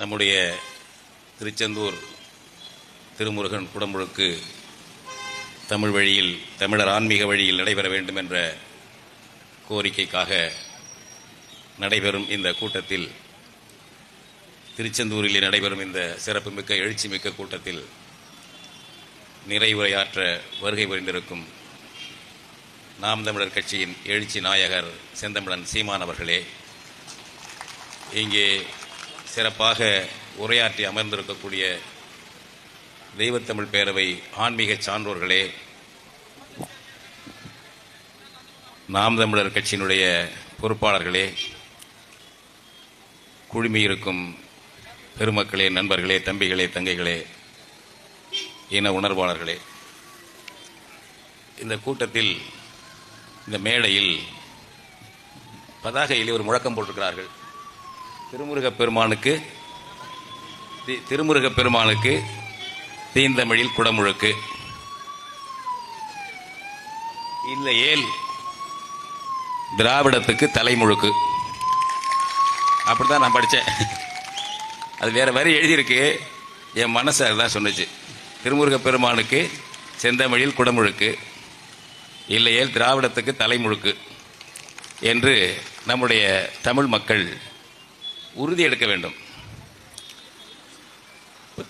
நம்முடைய திருச்செந்தூர் திருமுருகன் குடமுழுக்கு தமிழ் வழியில், தமிழர் ஆன்மீக வழியில் நடைபெற வேண்டும் என்ற கோரிக்கைக்காக நடைபெறும் இந்த கூட்டத்தில், திருச்செந்தூரில் நடைபெறும் இந்த சிறப்புமிக்க எழுச்சிமிக்க கூட்டத்தில் நிறைவுரையாற்ற வருகை புரிந்திருக்கும் நாம் தமிழர் கட்சியின் எழுச்சி நாயகர் செந்தமிழன் சீமான் அவர்களே, இங்கே சிறப்பாக உரையாற்றி அமர்ந்திருக்கக்கூடிய தெய்வத்தமிழ் பேரவை ஆன்மீக சான்றோர்களே, நாம் தமிழர் கட்சியினுடைய பொறுப்பாளர்களே, குழுமியிருக்கும் பெருமக்களே, நண்பர்களே, தம்பிகளே, தங்கைகளே, இன உணர்வாளர்களே, இந்த கூட்டத்தில், இந்த மேடையில் பதாகையில் ஒரு முழக்கம் போட்டிருக்கிறார்கள். திருமுருகப் பெருமானுக்கு தீந்தமிழில் குடமுழுக்கு, இல்லையேல் திராவிடத்துக்கு தலைமுழுக்கு. அப்படித்தான் நான் படித்தேன். அது வேற வரி எழுதியிருக்கு, என் மனசு அதுதான் சொன்னிச்சு. திருமுருகப் பெருமானுக்கு செந்தமிழில் குடமுழுக்கு, இல்லையேல் திராவிடத்துக்கு தலைமுழுக்கு என்று நம்முடைய தமிழ் மக்கள் உறுதி எடுக்க வேண்டும்.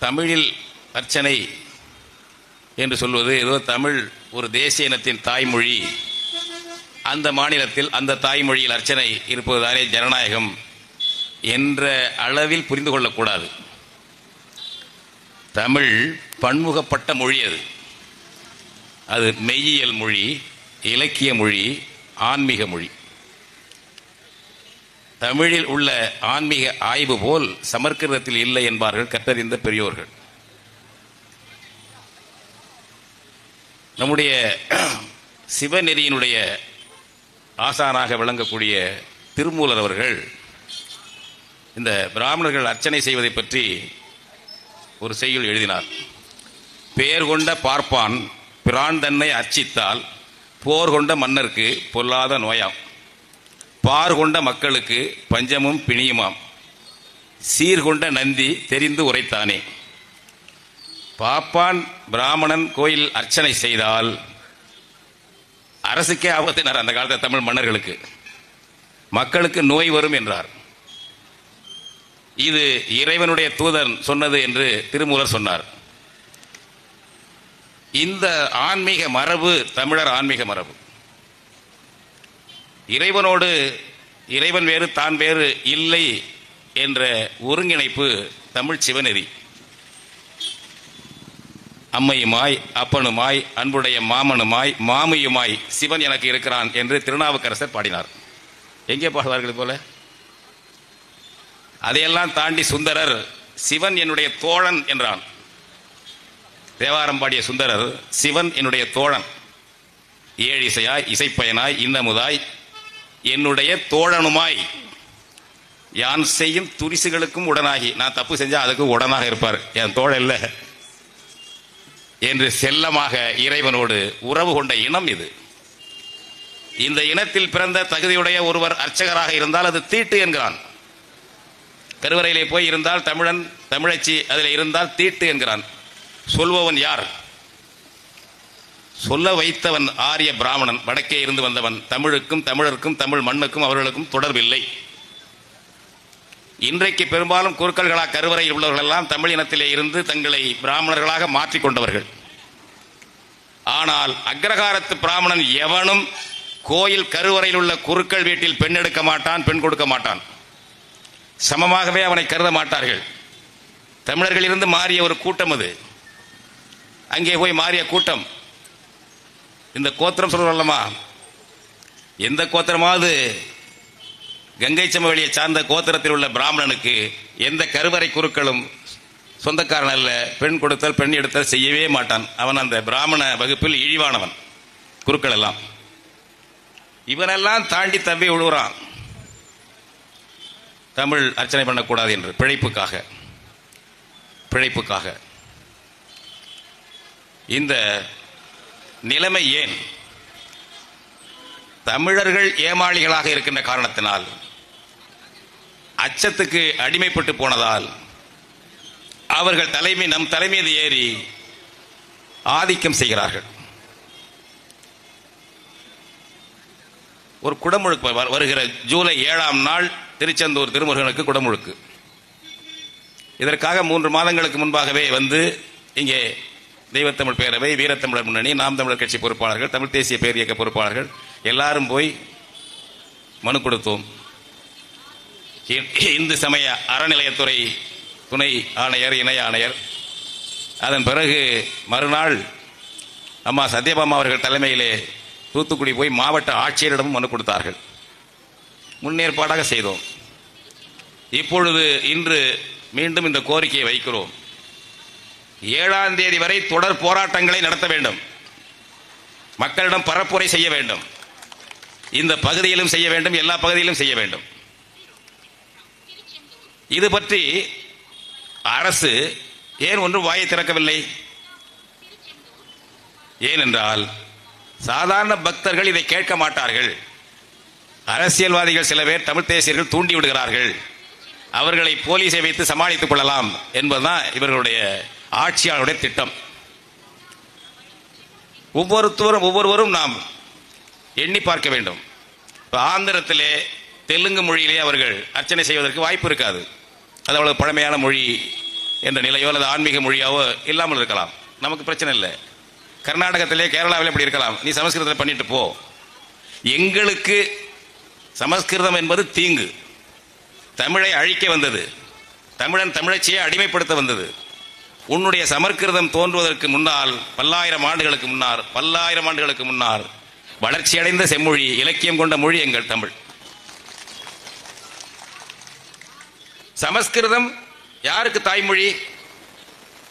தமிழில் அர்ச்சனை என்று சொல்வது ஏதோ தமிழ் ஒரு தேசிய இனத்தின் தாய்மொழி, அந்த மாநிலத்தில் அந்த தாய்மொழியில் அர்ச்சனை இருப்பதுதானே ஜனநாயகம் என்ற அளவில் புரிந்து கொள்ளக்கூடாது. தமிழ் பன்முகப்பட்ட மொழி. அது மெய்யியல் மொழி, இலக்கிய மொழி, ஆன்மீக மொழி. தமிழில் உள்ள ஆன்மீக ஆய்வு போல் சமஸ்கிருதத்தில் இல்லை என்பார்கள் கற்றறிந்த பெரியோர்கள். நம்முடைய சிவநெறியினுடைய ஆசானாக விளங்கக்கூடிய திருமூலர் அவர்கள் இந்த பிராமணர்கள் அர்ச்சனை செய்வதை பற்றி ஒரு செய்யுள் எழுதினார். பேர் கொண்ட பார்ப்பான் பிரான் தன்னை அர்ச்சித்தால் போர் கொண்ட மன்னருக்கு பொல்லாத நோயாம், பார் கொண்ட மக்களுக்கு பஞ்சமும் பிணியுமாம், சீர்கொண்ட நந்தி தெரிந்து உரைத்தானே. பாப்பான் பிராமணன் கோயில் அர்ச்சனை செய்தால் அரசுக்கே ஆபத்தினார். அந்த காலத்தில் தமிழ் மன்னர்களுக்கு, மக்களுக்கு நோய் வரும் என்றார். இது இறைவனுடைய தூதன் சொன்னது என்று திருமூலர் சொன்னார். இந்த ஆன்மீக மரபு தமிழர் ஆன்மீக மரபு. இறைவனோடு இறைவன் வேறு தான் வேறு இல்லை என்ற ஒருங்கிணைப்பு தமிழ் சிவநெறி. அம்மையுமாய் அப்பனுமாய் அன்புடைய மாமனுமாய் மாமியுமாய் சிவன் எனக்கு இருக்கிறான் என்று திருநாவுக்கரசர் பாடினார். எங்கே பாடுவார்கள் போல? அதையெல்லாம் தாண்டி சுந்தரர் சிவன் என்னுடைய தோழன் என்றான். தேவாரம் பாடிய சுந்தரர் சிவன் என்னுடைய தோழன், ஏழிசையாய் இசைப்பயனாய் இன்னமுதாய் என்னுடைய தோழனுமாய் யான் செய்யும் துரிசுகளுக்கும் உடனாகி. நான் தப்பு செஞ்சா அதுக்கு உடனாக இருப்பார், என் தோழன் இல்லை என்று செல்லமாக இறைவனோடு உறவு கொண்ட இனம் இது. இந்த இனத்தில் பிறந்த தகுதியுடைய ஒருவர் அர்ச்சகராக இருந்தால் அது தீட்டு என்கிறான். கருவறையிலே போய் இருந்தால் தமிழன் தமிழச்சி அதில் இருந்தால் தீட்டு என்கிறான். சொல்பவன் யார்? சொல்ல வைத்தவன் ஆரிய பிராமணன், வடக்கே இருந்து வந்தவன். தமிழுக்கும் தமிழருக்கும் தமிழ் மண்ணுக்கும் அவர்களுக்கும் தொடர்பில்லை. இன்றைக்கு பெரும்பாலும் குறுக்கல்களாக கருவறையில் உள்ளவர்கள் எல்லாம் தமிழ் இனத்திலே இருந்து தங்களை பிராமணர்களாக மாற்றிக்கொண்டவர்கள். ஆனால் அக்ரகாரத்து பிராமணன் எவனும் கோயில் கருவறையில் உள்ள குறுக்கள் வீட்டில் பெண் எடுக்க மாட்டான், பெண் கொடுக்க மாட்டான். சமமாகவே அவனை கருத மாட்டார்கள். தமிழர்கள் இருந்து மாறிய ஒரு கூட்டம் அது. அங்கே போய் மாறிய கூட்டம். இந்த கோத்திரம் சொல்றோம்லமா, எந்த கோத்திரமாவது கங்கை சமவெளியை சார்ந்த கோத்திரத்தில் உள்ள பிராமணனுக்கு எந்த கருவறை குருக்களும் சொந்தக்காரன் அல்ல. பெண் கொடுத்தல் பெண் எடுத்தல் செய்யவே மாட்டான். அவன் அந்த பிராமண வகுப்பில் இழிவானவன். குருக்கள் எல்லாம் இவனெல்லாம் தாண்டி தம்பி விழுகிறான், தமிழ் அர்ச்சனை பண்ணக்கூடாது என்று. பிழைப்புக்காக இந்த நிலைமை ஏன்? தமிழர்கள் ஏமாளிகளாக இருக்கின்ற காரணத்தினால், அச்சத்துக்கு அடிமைப்பட்டு போனதால், அவர்கள் நம் தலைமீது ஏறி ஆதிக்கம் செய்கிறார்கள். ஒரு குடமுழுக்கு வருகிற ஜூலை 7ஆம் நாள் திருச்செந்தூர் திருமுருகனுக்கு குடமுழுக்கு. இதற்காக 3 மாதங்களுக்கு முன்பாகவே வந்து இங்கே தெய்வத்தமிழ் பேரவை, வீரத்தமிழர் முன்னணி, நாம் தமிழர் கட்சி பொறுப்பாளர்கள், தமிழ் தேசிய பேரியக்க பொறுப்பாளர்கள் எல்லாரும் போய் மனு கொடுத்தோம். இந்து சமய அறநிலையத்துறை துணை ஆணையர், இணை ஆணையர், அதன் பிறகு மறுநாள் அம்மா சத்யபாமா அவர்கள் தலைமையிலே தூத்துக்குடி போய் மாவட்ட ஆட்சியரிடமும் மனு கொடுத்தார்கள். முன்னேற்பாடாக செய்தோம். இப்பொழுது இன்று மீண்டும் இந்த கோரிக்கையை வைக்கிறோம். 7ஆம் தேதி வரை தொடர் போராட்டங்களை நடத்த வேண்டும். மக்களிடம் பரப்புரை செய்ய வேண்டும். இந்த பகுதியிலும் செய்ய வேண்டும், எல்லா பகுதியிலும் செய்ய வேண்டும். இது பற்றி அரசு ஏன் ஒன்றும் வாயை திறக்கவில்லை? ஏனென்றால் சாதாரண பக்தர்கள் இதை கேட்க மாட்டார்கள். அரசியல்வாதிகள் சில பேர் தமிழ் தேசியர்கள் தூண்டி விடுகிறார்கள். அவர்களை போலீஸை வைத்து சமாளித்துக் கொள்ளலாம் என்பதுதான் இவர்களுடைய ஆட்சியாளருடைய திட்டம். ஒவ்வொருவரும் நாம் எண்ணி பார்க்க வேண்டும். ஆந்திரத்திலே தெலுங்கு மொழியிலே அவர்கள் அர்ச்சனை செய்வதற்கு வாய்ப்பு இருக்காது. அது அவ்வளவு பழமையான மொழி என்ற நிலையோ அல்லது ஆன்மீக மொழியாவோ இல்லாமல் இருக்கலாம். நமக்கு பிரச்சனை இல்லை. கர்நாடகத்திலே, கேரளாவிலே இப்படி இருக்கலாம். நீ சமஸ்கிருதத்தில் பண்ணிட்டு போ. எங்களுக்கு சமஸ்கிருதம் என்பது தீங்கு. தமிழை அழிக்க வந்தது. தமிழன் தமிழச்சியை அடிமைப்படுத்த வந்தது. உன்னுடைய சமஸ்கிருதம் தோன்றுவதற்கு முன்னால் பல்லாயிரம் ஆண்டுகளுக்கு முன்னால் வளர்ச்சியடைந்த செம்மொழி, இலக்கியம் கொண்ட மொழி எங்கள் தமிழ். சமஸ்கிருதம் யாருக்கு தாய்மொழி?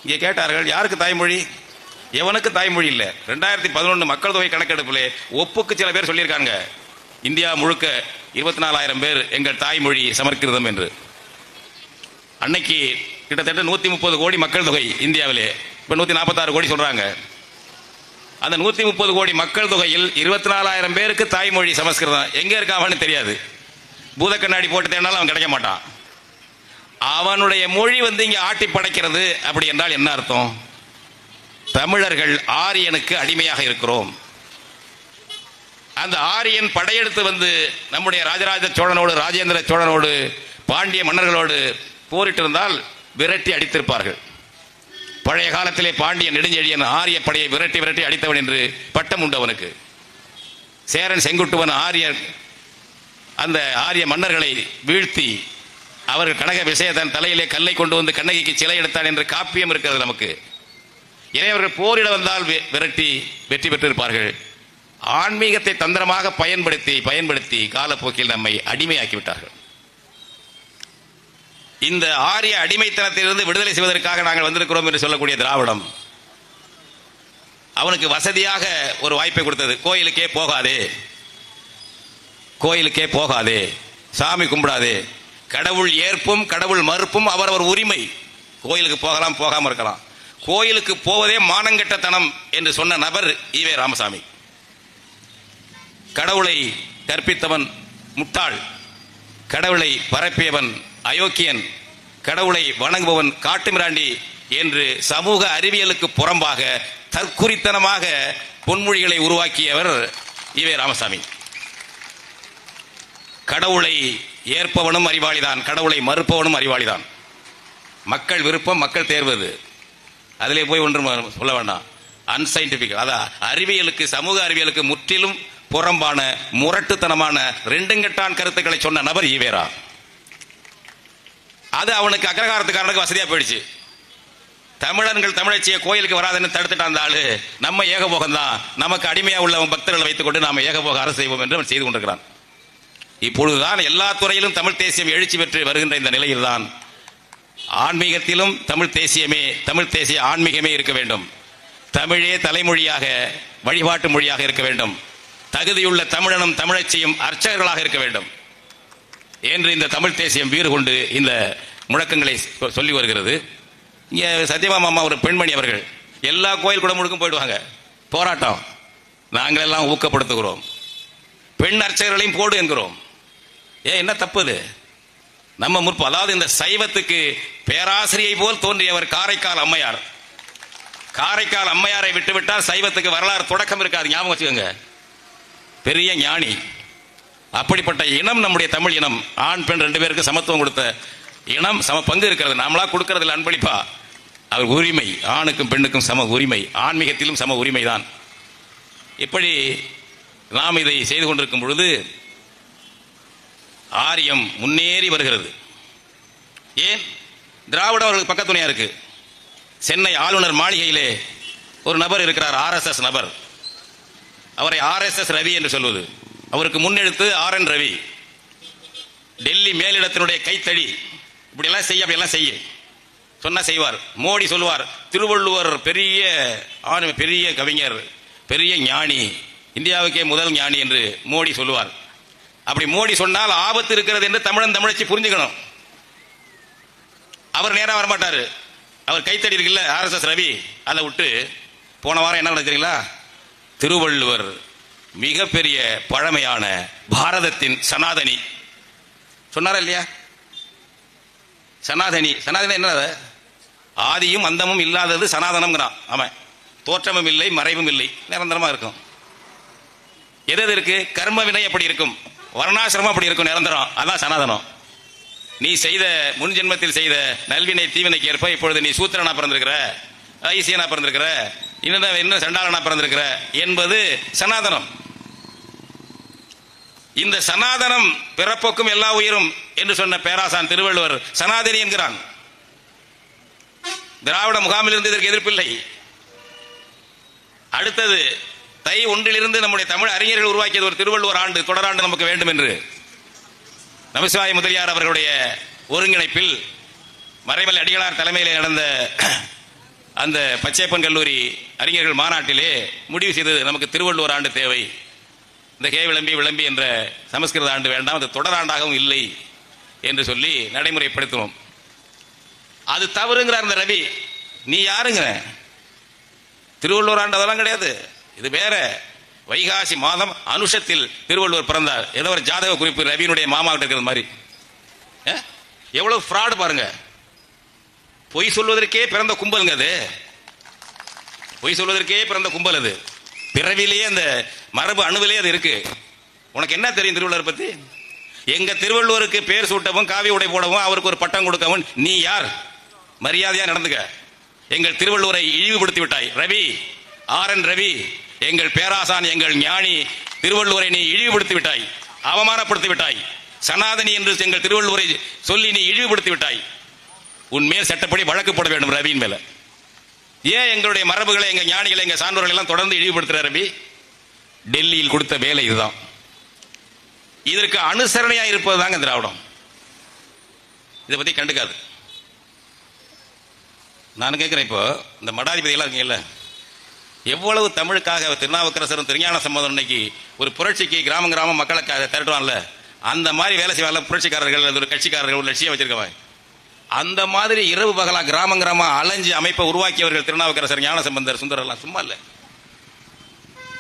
இங்கே கேட்டார்கள், யாருக்கு தாய்மொழி? எவனுக்கு தாய்மொழி இல்லை. 2011 மக்கள் தொகை கணக்கெடுப்பிலே ஒப்புக்கு சில பேர் சொல்லியிருக்காங்க, இந்தியா முழுக்க 24,000 பேர் எங்கள் தாய்மொழி சமஸ்கிருதம் என்று. அன்னைக்கு கிட்டத்தட்ட 130 கோடி மக்கள் தொகை இந்தியாவிலே. இப்ப 146 கோடி சொல்றாங்க. அந்த 130 கோடி மக்கள் தொகையில் 24,000 பேருக்கு தாய்மொழி சமஸ்கிருதம். எங்க இருக்கான்னு தெரியாது. பூத கண்ணாடி போட்டு தேடினாலும் அவன் கிடைக்க மாட்டான். அவனுடைய மொழி இங்க ஆட்டி படைக்கிறது. அப்படி என்றால் என்ன அர்த்தம்? தமிழர்கள் ஆரியனுக்கு அடிமையாக இருக்கிறோம். அந்த ஆரியன் படையெடுத்து வந்து நம்முடைய ராஜராஜ சோழனோடு, ராஜேந்திர சோழனோடு, பாண்டிய மன்னர்களோடு போரிட்டு இருந்தால் விரட்டி அடித்திருப்பார்கள். பழைய காலத்திலே பாண்டிய நெடுஞ்செழியன் ஆரிய படையை விரட்டி விரட்டி அடித்தவன் என்று பட்டம் உண்டு அவனுக்கு. சேரன் செங்குட்டுவன் அந்த ஆரிய மன்னர்களை வீழ்த்தி அவர்கள் கனக விசயதன் தலையிலே கல்லை கொண்டு வந்து கண்ணகிக்கு சிலை எடுத்தான் என்று காப்பியம் இருக்கிறது நமக்கு. எனவே அவர்கள் போரிட வந்தால் விரட்டி வெற்றி பெற்றிருப்பார்கள். ஆன்மீகத்தை தந்திரமாக பயன்படுத்தி காலப்போக்கில் நம்மை அடிமையாக்கிவிட்டார்கள். இந்த ஆரிய அடிமைத்தனத்திலிருந்து விடுதலை செய்வதற்காக நாங்கள் வந்திருக்கிறோம் என்று சொல்லக்கூடிய திராவிடம் அவனுக்கு வசதியாக ஒரு வாய்ப்பை கொடுத்தது. கோயிலுக்கே போகாதே, சாமி கும்பிடாதே, கடவுள் ஏற்பும் கடவுள் மறுப்பும் அவரவர் உரிமை. கோயிலுக்கு போகலாம், போகாம இருக்கலாம். கோயிலுக்கு போவதே மானங்கெட்டத்தனம் என்று சொன்ன நபர் ஈவே ராமசாமி. கடவுளை கற்பித்தவன் முட்டாள், கடவுளை பரப்பியவன் அயோக்கியன், கடவுளை வணங்குபவன் காட்டுமிராண்டி என்று சமூக அறிவியலுக்கு புறம்பாக தற்குறித்தனமாக பொன்மொழிகளை உருவாக்கியவர் ஈவே ராமசாமி. கடவுளை ஏற்பவனும் அறிவாளிதான், கடவுளை மறுப்பவனும் அறிவாளிதான். மக்கள் விருப்பம், மக்கள் தேர்வது. அதிலே போய் ஒன்றும் சொல்ல வேண்டாம். அன்சைன்டிபிக், அதான் அறிவியலுக்கு, சமூக அறிவியலுக்கு முற்றிலும் புறம்பான முரட்டுத்தனமான ரெண்டுங்கட்டான் கருத்துக்களை சொன்ன நபர் ஈவேரா. அது அவனுக்கு அக்ரஹாரத்துக்காரனுக்கு வசதியா போயிடுச்சு. தமிழர்கள் தமிழச்சியை கோயிலுக்கு வராதுன்னு தடுத்துட்டு அந்த ஆளு நம்ம ஏகபோகம் தான், நமக்கு அடிமையா உள்ள பக்தர்களை வைத்துக் கொண்டு நாம ஏகபோக அரசு செய்வோம் என்று அவன் செய்து கொண்டிருக்கிறான். இப்பொழுதுதான் எல்லா துறையிலும் தமிழ் தேசியம் எழுச்சி பெற்று வருகின்ற இந்த நிலையில்தான் ஆன்மீகத்திலும் தமிழ் தேசிய ஆன்மீகமே இருக்க வேண்டும். தமிழே தலைமொழியாக, வழிபாட்டு மொழியாக இருக்க வேண்டும். தகுதியுள்ள தமிழனும் தமிழச்சியும் அர்ச்சகர்களாக இருக்க வேண்டும் என்று இந்த தமிழ் தேசியம் வீறு கொண்டு இந்த முழக்கங்களை சொல்லி வருகிறது. இங்கே சத்யபாமா அம்மா ஒரு பெண்மணி அவர்கள் எல்லா கோயில் குடமுழுக்கும் போயிடுவாங்க. போராட்டம் நாங்கள் எல்லாம் ஊக்கப்படுத்துகிறோம். பெண் அர்ச்சகர்களையும் போடு என்கிறோம். என்ன தப்பு? நம்ம அதாவது இந்த சைவத்துக்கு பேராசிரியை போல் தோன்றியவர் காரைக்கால் அம்மையார். காரைக்கால் அம்மையாரை விட்டுவிட்டால் சைவத்துக்கு வரலாறு தொடக்கம் இருக்காது, ஞாபகம் வச்சுக்கோங்க. பெரிய ஞானி. அப்படிப்பட்ட இனம் நம்முடைய தமிழ் இனம். ஆண் பெண் 2 பேருக்கு சமத்துவம் கொடுத்த இனம், சம பங்கு இருக்கிறது. நாமளா கொடுக்கறதில்ல அன்பளிப்பா. அவர் உரிமை, ஆணுக்கும் பெண்ணுக்கும் சம உரிமை, ஆன்மீகத்திலும் சம உரிமை தான். இப்படி நாம் இதை செய்து கொண்டிருக்கும் பொழுது ஆரியம் முன்னேறி வருகிறது. ஏன்? திராவிடம் அவர்களுக்கு பக்கத்துணையா இருக்கு. சென்னை ஆளுநர் மாளிகையிலே ஒரு நபர் இருக்கிறார், RSS நபர். அவரை RSS ரவி என்று சொல்வது. அவருக்கு முன்னெழுத்து RN ரவி. டெல்லி மேலிடத்தினுடைய கைத்தடி. இப்படி எல்லாம் செய்ய, அப்படி எல்லாம் செய்ய சொன்னா செய்வார். மோடி சொல்லுவார், திருவள்ளுவர் பெரிய கவிஞர், பெரிய ஞானி, இந்தியாவுக்கே முதல் ஞானி என்று மோடி சொல்லுவார். அப்படி மோடி சொன்னால் ஆபத்து இருக்கிறது என்று தமிழச்சி புரிஞ்சுக்கணும். அவர் நேரம் வரமாட்டாரு. அவர் கைத்தடி இருக்குல்ல RSS ரவி, அதை விட்டு போன வாரம் என்ன நடக்கிறீங்களா, திருவள்ளுவர் மிகப்பெரிய பழமையான பாரதத்தின் சனாதனி சொன்னாரா இல்லையா? சனாதனி என்ன? ஆதியும் அந்தமும் இல்லாதது சனாதனம்ங்கிறான் அவன். தோற்றமும் இல்லை, மறைவும் இல்லை, நிரந்தரமா இருக்கும். எது இருக்கு? கர்ம வினை அப்படி இருக்கும், வர்ணாசிரமம் அப்படி இருக்கும், நிரந்தரம். அதான் சனாதனம். நீ செய்த முன் ஜென்மத்தில் செய்த நல்வினை தீவினைக்கு ஏற்ப இப்பொழுது நீ சூத்திரனா பிறந்திருக்கிற, ஐசியனா பிறந்திருக்கிற, இன்னும் சண்டாளனா பிறந்திருக்கிற என்பது சனாதனம். இந்த சனாதனம் பிறப்போக்கும் எல்லா உயிரும் என்று சொன்ன பேராசான் திருவள்ளுவர் சனாதனி என்கிறான். திராவிட முகாமில் இருந்து இதற்கு எதிர்ப்பில்லை. அடுத்தது தை 1 நம்முடைய தமிழ் அறிஞர்கள் உருவாக்கியது ஒரு திருவள்ளுவர் ஆண்டு, தொடராண்டு நமக்கு வேண்டும் என்று நமசிவாய முதலியார் அவர்களுடைய ஒருங்கிணைப்பில் மறைமலை அடிகளார் தலைமையில் நடந்த அந்த பச்சையப்பன் கல்லூரி அறிஞர்கள் மாநாட்டிலே முடிவு செய்தது, நமக்கு திருவள்ளுவர் ஆண்டு தேவை. இந்த விளம்பி என்ற சமஸ்கிருத ஆண்டு வேண்டாம், அது தொடராண்டாகவும் இல்லை என்று சொல்லி நடைமுறைப்படுத்தினோம். அது தவறுங்கிறார் இந்த ரவி. நீ யாருங்க? திருவள்ளுவர் ஆண்டு அதெல்லாம் கிடையாது, இது வேற. வைகாசி மாதம் அனுஷத்தில் திருவள்ளுவர் பிறந்தார். ஏதோ ஒரு ஜாதக குறிப்பு ரவியினுடைய மாமா கிட்ட இருக்கிற மாதிரி. எவ்வளவு ஃப்ராடு பாருங்க. பொய் சொல்வதற்கே பிறந்த கும்பலுங்க அது. பொய் சொல்வதற்கே பிறந்த கும்பல் அது. பிறவிலேயே அந்த மரபு அணுவிலே அது இருக்கு. உனக்கு என்ன தெரியும் திருவள்ளுவர் பத்தி? எங்க திருவள்ளுவருக்கு பேர் சூட்டவும், காவி உடை போடவும், அவருக்கு ஒரு பட்டம் கொடுக்கவும் நீ யார்? மரியாதையா நடந்துக்க. எங்கள் திருவள்ளுவரை இழிவுபடுத்தி விட்டாய் ரவி, RN ரவி. எங்கள் பேராசான், எங்கள் ஞானி திருவள்ளுவரை நீ இழிவுபடுத்தி விட்டாய், அவமானப்படுத்தி விட்டாய். சனாதனி என்று எங்கள் திருவள்ளுவரை சொல்லி நீ இழிவுபடுத்தி விட்டாய். உன்மேல் சட்டப்படி வழக்கு போட வேண்டும் ரவியின் மேல. ஏன் எங்களுடைய மரபுகளை, எங்க ஞானிகளை, எங்க சான்றோர்களை எல்லாம் தொடர்ந்து இழிவுபடுத்துற ரவி? டெல்லியில் கொடுத்த வேலை இதுதான். இதற்கு அனுசரணையா இருப்பது தாங்க திராவிடம். இதை பத்தி கண்டுக்காது. நான் கேட்கிறேன், இப்போ இந்த மடாதிபதி எல்லாம் இருக்கீங்கல்ல, எவ்வளவு தமிழுக்காக திருநாவுக்கரசரும் திருஞான சம்பந்தம் இன்னைக்கு ஒரு புரட்சிக்கு கிராமம் மக்களுக்காக திரட்டுவான்ல, அந்த மாதிரி வேலை செய்வாங்க புரட்சிக்காரர்கள், ஒரு கட்சிக்காரர்கள் ஒரு லட்சியம் வச்சிருக்கவங்க. அந்த மாதிரி இரவு பகலா கிராமம் அலைஞ்சு அமைப்பை உருவாக்கியவர்கள் திருநாவுக்கரசர், ஞான சம்பந்தர், சுந்தரர்லாம் சும்மா இல்ல.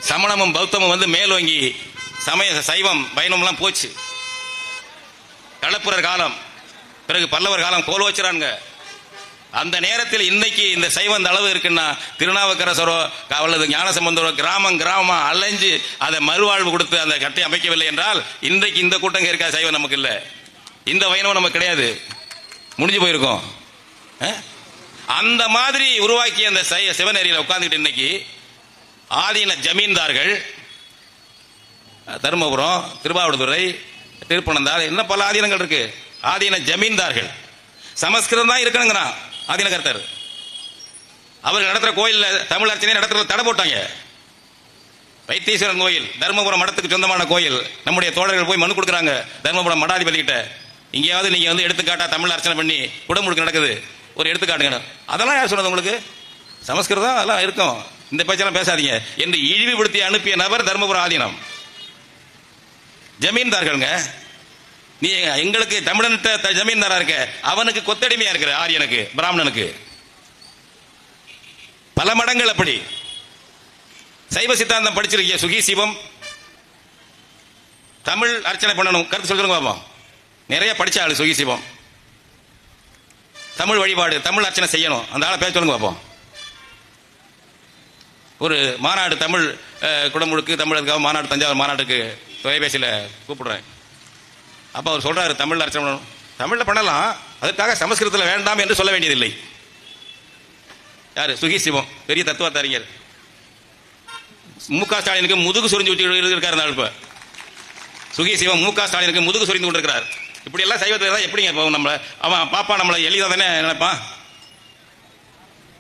சமணமும் பௌத்தமும் மேலோங்கி சைவம் வைணவம்லாம் போச்சு. களப்புரர் காலம், பிறகு பல்லவர் காலம் கோல் வச்சுறாங்க. அந்த நேரத்தில் இன்னைக்கு இந்த சைவம் அந்த அளவு இருக்குன்னா திருநாவுக்கரசரோ அல்லது ஞானசம்பந்தரோ கிராமமா அலைஞ்சு அதை மறுவாழ்வு கொடுத்து அந்த கட்டை அமைக்கவில்லை என்றால் இன்றைக்கு இந்த கூட்டம் இருக்கா சைவம் நமக்கு இல்லை, இந்த வைணவம் நமக்கு கிடையாது, முடிஞ்சு போயிருக்கோம். அந்த மாதிரி உருவாக்கிய அந்த சிவநெறியில் உட்கார்ந்துட்டு இன்னைக்கு ஆதீன ஜமீன்தார்கள் தருமபுரம், திருவாவடுதுறை, திருப்பனந்தாள், என்ன பல ஆதீனங்கள் இருக்கு. ஆதீன ஜமீன்தார்கள் சமஸ்கிருதம் தான் இருக்கணுங்கிறான் ஆதீன கர்த்தர். அவர்கள் நடத்துற கோயில் தமிழ் அர்ச்சனை நடத்துறது தடை போட்டாங்க. வைத்தீஸ்வரன் கோயில் தர்மபுரம் மடத்துக்கு சொந்தமான கோயில். நம்முடைய தோழர்கள் போய் மனு கொடுக்குறாங்க தர்மபுரம் மடாதிபதி கிட்ட, இங்கேயாவது நீங்க எடுத்துக்காட்டா தமிழ் அர்ச்சனை பண்ணி குடமுழுக்கு நடக்குது, ஒரு எடுத்துக்காட்டுங்க. அதெல்லாம் யார் சொன்னது உங்களுக்கு? சமஸ்கிருதம் அதெல்லாம் இருக்கும், இந்த பேச்செல்லாம் பேசாதீங்க என்று இழிவுபடுத்தி அனுப்பிய நபர் தர்மபுரம் ஆதீனம் ஜமீன்தார்களுங்க. நீ எங்களுக்கு தமிழன் ஜமீன்தாரா இருக்க, அவனுக்கு கொத்தடிமையா இருக்கிற ஆரியனுக்கு, பிராமணனுக்கு பல மடங்கள். அப்படி சைவ சித்தாந்தம் படிச்சிருக்கிய சுகி சிவம் தமிழ் அர்ச்சனை பண்ணணும் கருத்து சொல்லுங்க பாப்போம். நிறைய படிச்ச ஆளு சுகி சிவம். தமிழ் வழிபாடு, தமிழ் அர்ச்சனை செய்யணும். அந்த ஆளை பேச சொல்லுங்க பார்ப்போம். ஒரு மாநாடு, தமிழ் குடமுழுக்கு தமிழருக்காக மாநாடு, தஞ்சாவூர் மாநாட்டுக்கு தொலைபேசியில் கூப்பிடுறேன். அப்போ அவர் சொல்றாரு, தமிழ் அர்ச்சனை பண்ணணும். தமிழில் பண்ணலாம், அதுக்காக சமஸ்கிருதத்தில் வேண்டாம் என்று சொல்ல வேண்டியதில்லை. யாரு? சுகி சிவம், பெரிய தத்துவ அறிஞர். மு.க. ஸ்டாலினுக்கு முதுகு சொரிஞ்சு இருக்காரு. இப்ப சுகி சிவம் மு.க. ஸ்டாலினுக்கு முதுகு சொரிந்து கொண்டிருக்கிறார். இப்படி எல்லாம் செய்வதற்கு எப்படிங்க போகும்? நம்மள அவன் பாப்பா நம்மளை எளிதாக தானே நினைப்பான்.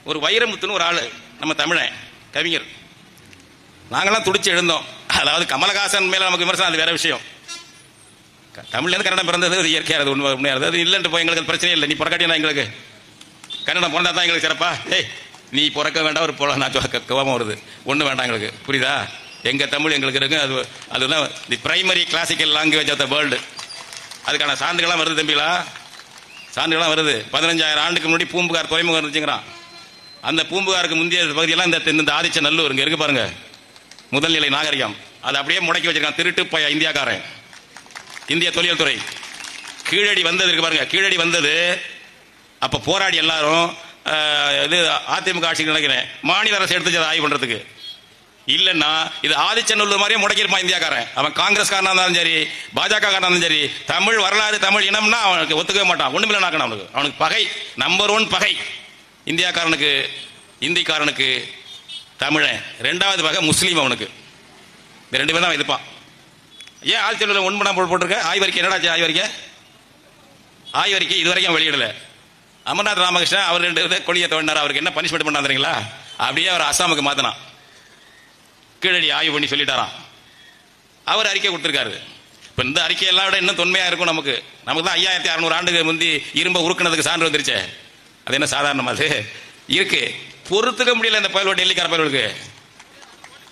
ஒரு வைரமுத்துன்னு ஒரு ஆளு, நம்ம தமிழன் கவிஞர், நாங்களாம் துடிச்சு எழுந்தோம். அதாவது கமலஹாசன் மேல நமக்கு விமர்சனம், அது வேற விஷயம். தமிழ்லேருந்து கன்னடம் பிறந்தது ஒரு இயற்கையானது, உண்மையானது. அது இல்லைன்ட்டு போய் எங்களுக்கு பிரச்சனை இல்லை. நீ பிறக்காட்டினா எங்களுக்கு கன்னடம் பிறந்தா தான் எங்களுக்கு சிறப்பா? ஏய், நீ பிறக்க வேண்டாம், ஒரு போல நான் கோபம் வருது. ஒன்றும் வேண்டாம் எங்களுக்கு, புரியுதா? எங்கள் தமிழ் எங்களுக்கு இருக்கு. அதுதான் the primary classical language of the world. அதுக்கான சான்றுகள்லாம் வருது தம்பிகளா, சான்றுகள்லாம் வருது. 15,000 ஆண்டுக்கு முன்னாடி பூம்புகார் துறைமுகம் இருந்துச்சுங்கிறான். அந்த பூம்புகாருக்கு முந்தைய பகுதியெல்லாம் இந்த ஆதிச்ச நல்லூர் இங்கே இருக்கு பாருங்க, முதல்நிலை நாகரிகம். அதை அப்படியே முடக்கி வச்சிருக்கான் திருட்டு போய் இந்தியாக்காரன். இந்திய தொழில் துறை கீழடி வந்தது இருக்கு பாருங்க, கீழடி வந்தது. அப்ப போராடி எல்லாரும் இது அதிமுக ஆட்சிக்கு நினைக்கிறேன், மாநில அரசு எடுத்துச்சு அதை ஆய்வு பண்றதுக்கு. இல்லைன்னா இது ஆதிச்சநல்லூர் மாதிரியே முடக்கிருப்பான் இந்தியாக்காரன். அவன் காங்கிரஸ்காரனா இருந்தாலும் சரி, பாஜக காரனா இருந்தாலும் சரி, தமிழ் வரலாறு தமிழ் இனம்னா அவனுக்கு ஒத்துக்கவே மாட்டான். ஒண்ணுமில்ல நாக்கணும் அவனுக்கு. அவனுக்கு பகை, நம்பர் 1 பகை இந்தியாக்காரனுக்கு, இந்திக்காரனுக்கு தமிழன். 2வது பகை முஸ்லீம் அவனுக்கு. இந்த 2 பேர் தான் எதிர்ப்பான். ஏன் ஆதிச்சநல்லூர் ஒன்பதா போட்டிருக்க? ஆய்வறிக்கை என்னடாச்சு? ஆய்வறிக்கை இதுவரைக்கும் வெளியிடல. அமர்நாத் ராமகிருஷ்ணன் அவர் 2 கொடியை தோண்டினார். அவருக்கு என்ன பனிஷ்மெண்ட் பண்ணா தெரியுங்களா? அப்படியே அவர் அசாமுக்கு மாத்தினான். கீழடி ஆய்வு பண்ணி சொல்லிட்டாராம். அவர் அறிக்கை கொடுத்திருக்காரு. இப்ப இந்த அறிக்கையெல்லாம் விட இன்னும் தொன்மையா இருக்கும் நமக்கு. நமக்கு தான் 5600 ஆண்டுக்கு முந்தி இரும்ப உருக்குனதுக்கு சான்று வந்துருச்சே. அது என்ன சாதாரணமா? அது இருக்கு, பொறுத்துக்க முடியல இந்த பயல்வ டெல்லிக்கார பயல்வலுக்கு.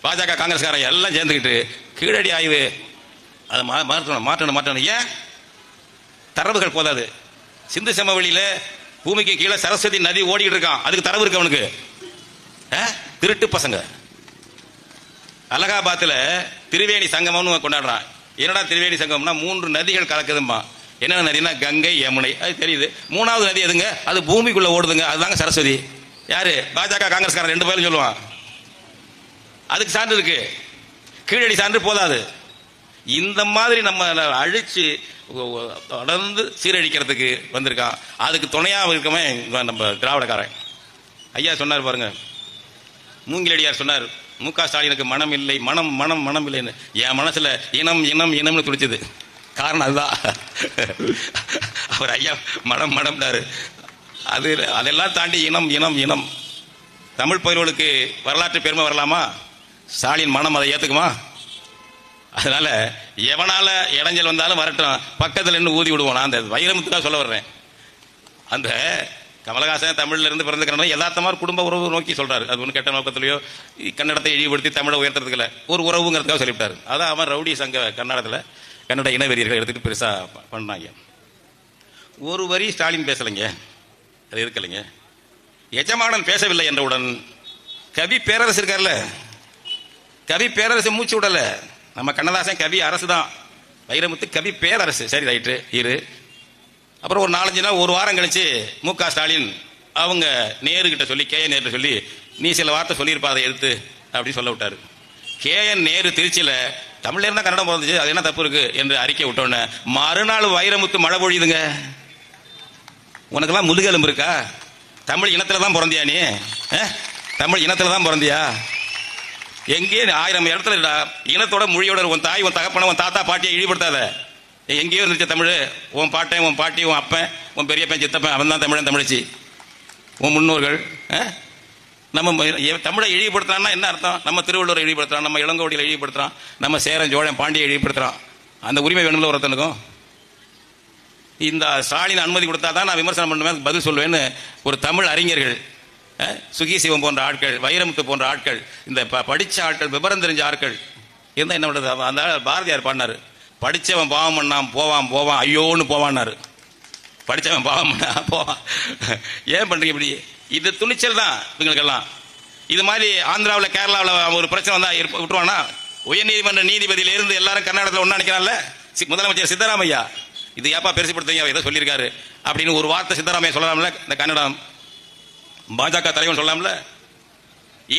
பாஜக காங்கிரஸ்காரன் எல்லாம் சேர்ந்துக்கிட்டு கீழடி ஆய்வு அதை மாற்றணும். ஏன்? தரவுகள் போதாது. சிந்து சமவெளியில பூமிக்கு கீழே சரஸ்வதி நதி ஓடிக்கிட்டு இருக்கான், அதுக்கு தரவு இருக்கு அவனுக்கு. திருட்டு பசங்க. அலகாபாத்தில் திரிவேணி சங்கமம்னு கொண்டாடுறான். என்னடா திரிவேணி சங்கம்னா 3 நதிகள் கலக்குதுமா. என்னென்ன நதினா கங்கை, யமுனை, அது தெரியுது. 3வது நதி எதுங்க? அது பூமிக்குள்ள ஓடுதுங்க, அதுதாங்க சரஸ்வதி. யாரு? பாஜக காங்கிரஸ்காரன் 2 பேரும் சொல்லுவான். அதுக்கு சான்று இருக்கு. கீழடி சான்று போதாது. இந்த மாதிரி நம்ம அழிச்சு தொடர்ந்து சீரழிக்கிறதுக்கு வந்திருக்கான். அதுக்கு துணையாக இருக்கமே நம்ம திராவிடக்காரன். ஐயா சொன்னார் பாருங்க, மூங்கிலடியார் சொன்னார், மு.க. ஸ்டாலினுக்கு மனம் இல்லை, மனம் இல்லைன்னு. என் மனசுல இனம்னு துடிச்சது. காரணம் அதுதான். அவர் ஐயா மனம்னாரு. அதெல்லாம் தாண்டி இனம். தமிழ் பயிர்களுக்கு வரலாற்று பெருமை வரலாமா? ஸ்டாலின் மனம் அதை ஏத்துக்குமா? அதனால எவனால இடைஞ்சல் வந்தாலும் வரட்டும், பக்கத்துல இருந்து ஊதி விடுவோம். நான் அந்த வைரமுத்துக்காக சொல்ல வர்றேன். அந்த கமலஹாசன் தமிழ்ல இருந்து பிறந்துக்கிறனால யதார்த்தமா குடும்ப உறவு நோக்கி சொல்றாரு. அது ஒன்று கெட்ட நோக்கத்திலேயோ கன்னடத்தை இழிவுபடுத்தி தமிழை உயர்த்துறதுக்கு இல்லை, ஒரு உறவுங்கிறதுக்காக சொல்லிவிட்டாரு. அதான் அவன் ரவுடி சங்க கன்னடத்தில் கன்னட இனவெறியர்கள் எடுத்துட்டு பெருசா பண்ணாங்க. ஒரு வரி ஸ்டாலின் பேசலைங்க, அது இருக்கலைங்க. எஜமானன் பேசவில்லை என்றவுடன் கவி பேரரசு இருக்கார்ல, கவி பேரரசு மூச்சு விடல. நம்ம கண்ணதாசன் கவி அரசு தான், வைரமுத்து கவி பேரரசு. சரி, ரைட்டு இரு. அப்புறம் ஒரு 4-5 நாள், ஒரு வாரம் கழிச்சு மு.க. ஸ்டாலின் அவங்க நேருகிட்ட சொல்லி, KN நேரு சொல்லி, நீ சில வார்த்தை சொல்லியிருப்பா, அதை எடுத்து அப்படின்னு சொல்ல விட்டாரு. KN நேரு திருச்சியில் தமிழ்ல இருந்தா கன்னடம் பிறந்துச்சு, அது என்ன தப்பு இருக்கு என்று அறிக்கை விட்டோன்னு மறுநாள் வைரமுத்து மழை பொழியுதுங்க. உனக்கெல்லாம் முதுகெலும்பு இருக்கா? தமிழ் இனத்துல தான் பிறந்தியா நீ? தமிழ் இனத்துல தான் பிறந்தியா? எங்கேயே 1000 இடத்துல இனத்தோட மொழியோட உன் தாய், உன் தகப்பன, உன் தாத்தா பாட்டியை இழிவுபடுத்தாத. எங்கேயோ இருந்துச்சு தமிழ். உன் பாட்டன், உன் பாட்டி, உன் அப்பன், உன் பெரியப்பன், சித்தப்பன், அவன் தான் தமிழன், தமிழச்சி. உன் முன்னோர்கள். நம்ம தமிழை இழிவுபடுத்துறான்னா என்ன அர்த்தம்? நம்ம திருவள்ளுவரை இழிவுபடுத்துறான், நம்ம இளங்கோடியில் இழிவுபடுத்துறான், நம்ம சேரன், சோழன், பாண்டியை இழிவுபடுத்துறான். அந்த உரிமை வேணும்ல ஒருத்தனுக்கும். இந்த ஸ்டாலின் அனுமதி கொடுத்தா தான் நான் விமர்சனம் பண்ணுவேன், பதில் சொல்லுவேன்னு ஒரு தமிழ் அறிஞர்கள், சுகி சிவம் போன்ற ஆட்கள், வைரமுத்து போன்ற ஆட்கள், இந்த படிச்ச ஆட்கள், விவரம் தெரிஞ்ச ஆட்கள் இருந்தா என்ன பண்றது? அந்த பாரதியார் பாடினாரு, படிச்சவன் பாவம் பண்ணான் போவான் ஐயோன்னு போவான்னாரு. படிச்சவன் பாவம் பண்ணா போவான். ஏன் பண்றீங்க இப்படி? இது துணிச்சல் தான் இவங்களுக்கெல்லாம். இது மாதிரி ஆந்திராவில், கேரளாவில் ஒரு பிரச்சனை வந்தா விட்டுருவானா? உயர்நீதிமன்ற நீதிபதியில இருந்து எல்லாரும் கர்நாடகத்தில் ஒன்னா நினைக்கிறான்ல முதலமைச்சர் சித்தராமையா. இது ஏப்பா பெருசுப்படுத்துங்க, ஏதோ சொல்லியிருக்காரு அப்படின்னு ஒரு வார்த்தை சித்தராமையா சொல்லலாம்ல? இந்த கன்னடம் பாஜக தலைவன் சொல்லலாம்ல?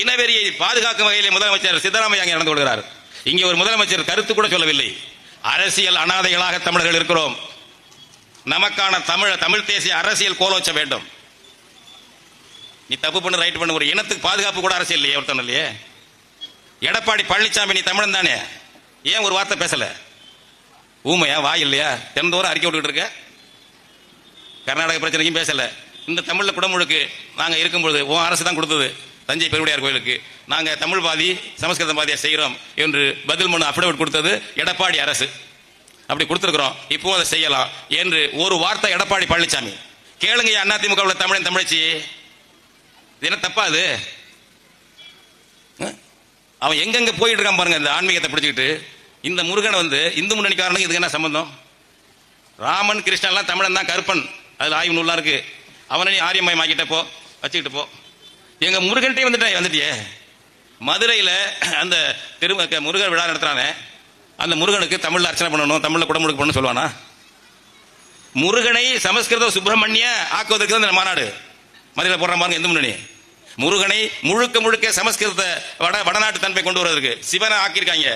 இனவெறியை பாதுகாக்கும் வகையில் முதலமைச்சர் சித்தராமையா நடந்து கொள்கிறார். இங்கே ஒரு முதலமைச்சர் கருத்து கூட சொல்லவில்லை. அரசியல் அனாதைகளாக தமிழர்கள் இருக்கிறோம். நமக்கான தமிழ் தேசிய அரசியல் கோலோச்ச வேண்டும். நீ தப்பு பண்ணு, ரைட் பண்ணு, ஒரு இனத்துக்கு பாதுகாப்பு கூட அரசியல் இல்லையே, ஒருத்தன் இல்லையே. எடப்பாடி பழனிசாமி நீ தமிழன் தானே, ஏன் ஒரு வார்த்தை பேசல? ஊமையா, வாய் இல்லையா? தினந்தோறும் அறிக்கை விட்டுக்கிட்டு இருக்க. கர்நாடக பிரச்சனைக்கும் பேசல. இந்த தமிழ்ல குடமுழுக்கு நாங்க இருக்கும்போது உன் அரசு தான் கொடுத்தது. தஞ்சை பெருவுடையார் கோயிலுக்கு நாங்க தமிழ் பாதி சமஸ்கிருதம் பாதியா செய்கிறோம் என்று பதில் மனு அபிடவிட் கொடுத்தது எடப்பாடி அரசு. அப்படி கொடுத்திருக்கிறோம், இப்போ அதை செய்யலாம் என்று ஒரு வார்த்தை எடப்பாடி பழனிசாமி. கேளுங்க அதிமுக தமிழன் தமிழச்சி, இது என்ன தப்பா? அது அவன் எங்கெங்க போயிட்டு இருக்கான் பாருங்க, இந்த ஆன்மீகத்தை பிடிச்சிக்கிட்டு. இந்த முருகன் இந்து முன்னணிக்காரனுக்கு இதுக்கு என்ன சம்பந்தம்? ராமன் கிருஷ்ணன்லாம் தமிழன் தான், கருப்பன் அதுல ஆய்வு நூல்லாம் இருக்கு. அவனை நீ ஆரியமயமாக்கிட்ட போ, வச்சுக்கிட்டு போ. எங்க முருகன்ட்டே வந்துட்டியே. மதுரையில அந்த முருகன் விழா நடத்துறானே, அந்த முருகனுக்கு தமிழ்ல அர்ச்சனை பண்ணணும், தமிழ்ல குடமுழுக்கு பண்ணணும் சொல்லுவானா? முருகனை சமஸ்கிருத சுப்பிரமணிய ஆக்குவதற்கு தான் இந்த மாநாடு மதுரையில் போடுற பாருங்க. எந்த முன்னணி முருகனை முழுக்க முழுக்க சமஸ்கிருத வடநாட்டு தன்மை கொண்டு வருவதற்கு சிவனை ஆக்கியிருக்காங்க,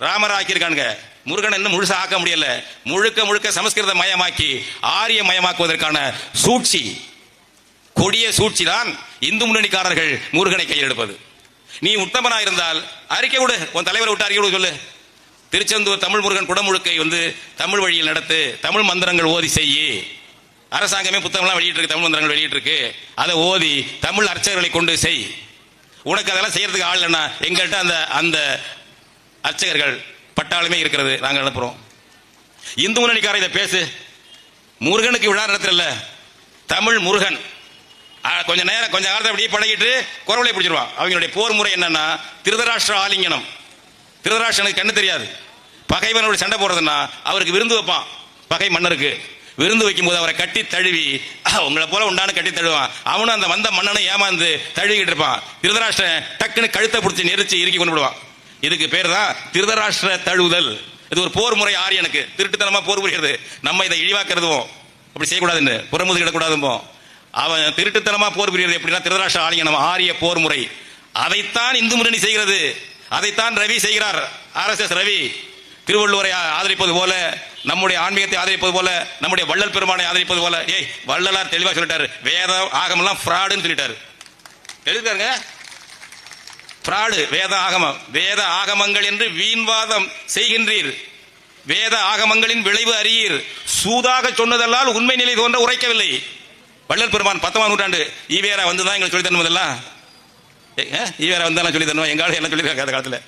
ராமரை ஆக்கியிருக்காங்க. முருகனை இன்னும் முழுசா ஆக்க முடியல. முழுக்க முழுக்க சமஸ்கிருத மயமாக்கி ஆரிய மயமாக்குவதற்கான சூழ்ச்சி, கொடிய சூழ்ச்சி தான் இந்து முன்னணிக்காரர்கள் முருகனை கையில் எடுப்பது. நீ உத்தமனா இருந்தால் அறிக்கை விடு, உன் தலைவரை விட்டு அறிக்கை விடு, சொல்லு. திருச்செந்தூர் தமிழ் முருகன் குடமுழுக்கை தமிழ் வழியில் நடத்து, தமிழ் மந்திரங்கள் ஓதி செய்யி. அரசாங்கமே புத்தகம்லாம் வெளியிட்டு இருக்கு, தமிழ் மந்திரங்கள் வெளியிட்டு இருக்கு. அதை ஓதி தமிழ் அர்ச்சகர்களை கொண்டு செய். உனக்கு அதெல்லாம் செய்யறதுக்கு ஆள் இல்லைன்னா எங்கள்கிட்ட அந்த அர்ச்சகர்கள் பட்டாளமே இருக்கிறது, நாங்கள் அனுப்புறோம். இந்து முன்னணிக்கார இதை பேசு. முருகனுக்கு விழா நடத்தல, தமிழ் முருகன் கொஞ்ச நேரம் கொஞ்ச காலத்தை அப்படியே பழகிட்டு குறவலை பிடிச்சிருவான். அவங்களுடைய போர் முறை என்னன்னா திருதராஷ்டிர ஆலிங்கனம். திருதராஷ்டிரனுக்கு கண்ணு தெரியாது. பகைவனோட சண்டை போடுறதுன்னா அவருக்கு விருந்து வைப்பான். பகை மன்னருக்கு விருந்து வைக்கும் போது அவரை கட்டி தழுவி, உங்களை போல உண்டான கட்டி தழுவான். அவனும் அந்த வந்த மன்னனை ஏமாந்து தழுவிக்கிட்டு இருப்பான். திருதராஷ்டிரன் டக்குன்னு கழுத்தை பிடிச்சி நெரிச்சு இறுக்கி கொண்டு விடுவான். இதுக்கு பேர் தான் திருதராஷ்டிர தழுவுதல். இது ஒரு போர் முறை. ஆரியனுக்கு திருட்டுத்தனமா போர் புரிகிறது. நம்ம இதை இழிவாக்குறதும் அப்படி செய்யக்கூடாதுன்னு புறமுது கிடக்கூடாதும்போ. அவன் திருட்டுத்தனமா போர் புரிகிறது எப்படின்னா திருதராஷ்டிர ஆலிங்கனம், ஆரிய போர் முறை. அதைத்தான் இந்து முன்னணி செய்கிறது. அதைத்தான் ரவி செய்கிறார். RSS ரவி திருவள்ளுவரை ஆதரிப்பது போல, நம்முடைய ஆன்மீகத்தை ஆதரிப்பது போல, நம்முடைய வள்ளல் பெருமானை ஆதரிப்பது போல. வள்ளலார் தெளிவா சொல்லிட்டாரு, வேதம் ஆகமெல்லாம் ஃப்ராடுன்னு சொல்லிட்டாரு. எழுதிட்டாருங்க, ஃப்ராடு வேத ஆகமம். வேத ஆகமங்கள் என்று வீண்வாதம் செய்கின்றீர். வேத ஆகமங்களின் விளைவு அறியீர். சூதாக சொன்னதெல்லாம் உண்மை நிலை தோன்ற உரைக்கவில்லை. வள்ளல் பெருமான் 19ஆம் நூற்றாண்டு ஈவேரா வந்துதான் எங்களுக்கு சொல்லி தரணும். ஈவேரா வந்தாலும் சொல்லி தரணும். எங்காலும் என்ன சொல்லியிருக்காங்க அந்த காலத்தில்.